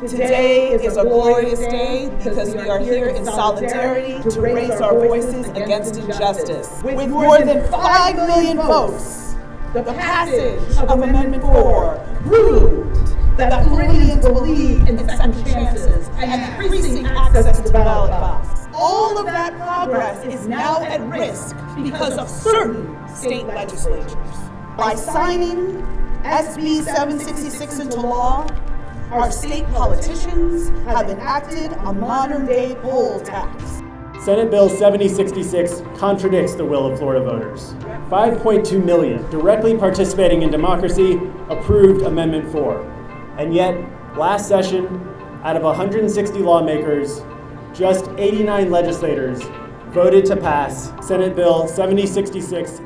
Today is a glorious day because we are here in solidarity to raise our voices against injustice. With more than 5 million votes, the passage of Amendment 4 proved that Floridians believe in second chances and increasing access to the ballot box. All of that progress is now at risk because of certain state legislatures. By signing SB 766 into law, our state politicians have enacted a modern-day poll tax. Senate Bill 7066 contradicts the will of Florida voters. 5.2 million directly participating in democracy approved Amendment 4. And yet, last session, out of 160 lawmakers, just 89 legislators voted to pass Senate Bill 7066.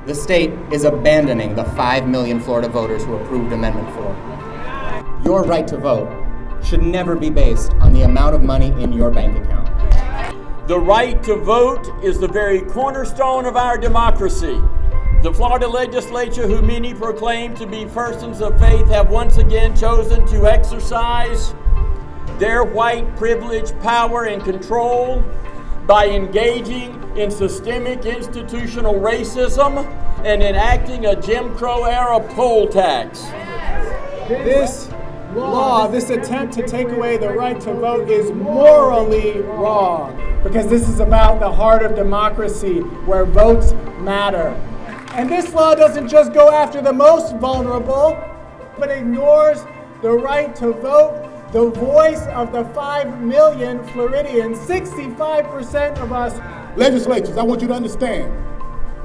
The state is abandoning the 5 million Florida voters who approved Amendment 4. Your right to vote should never be based on the amount of money in your bank account. The right to vote is the very cornerstone of our democracy. The Florida legislature, who many proclaim to be persons of faith, have once again chosen to exercise their white privilege, power, and control by engaging in systemic institutional racism and enacting a Jim Crow-era poll tax. This law, this attempt to take away the right to vote is morally wrong because this is about the heart of democracy where votes matter. And this law doesn't just go after the most vulnerable, but ignores the right to vote, the voice of the 5 million Floridians, 65% of us. Legislatures, I want you to understand,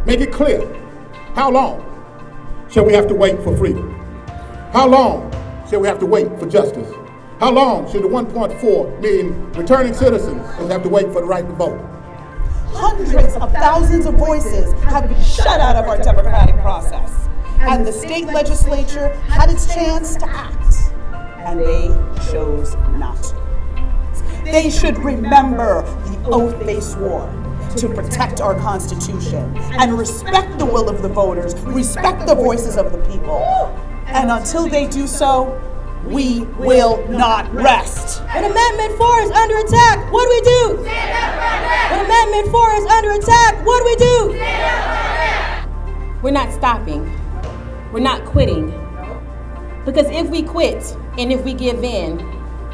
make it clear, how long shall we have to wait for freedom? How long shall we have to wait for justice? How long should the 1.4 million returning citizens have to wait for the right to vote? Hundreds of thousands of voices have been shut out of our democratic process, and the state legislature had its chance to act, and they chose not to. They should remember the oath they swore to protect our Constitution and respect the will of the voters, respect the voices of the people. And until they do so, we will not rest. When Amendment 4 is under attack, what do we do? When Amendment 4 is under attack, what do we do? We're not stopping. We're not quitting. Because if we quit and if we give in,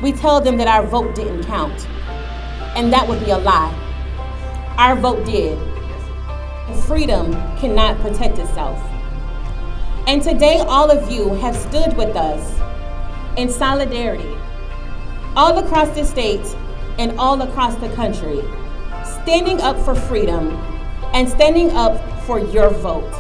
we tell them that our vote didn't count. And that would be a lie. Our vote did. Freedom cannot protect itself. And today, all of you have stood with us in solidarity, all across the state and all across the country, standing up for freedom and standing up for your vote.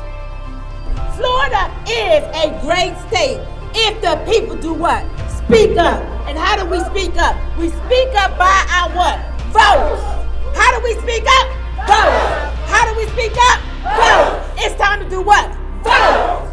Florida is a great state if the people do what? Speak up. And how do we speak up? We speak up by our what? Vote. How do we speak up? Vote. How do we speak up? Vote. It's time to do what? Vote.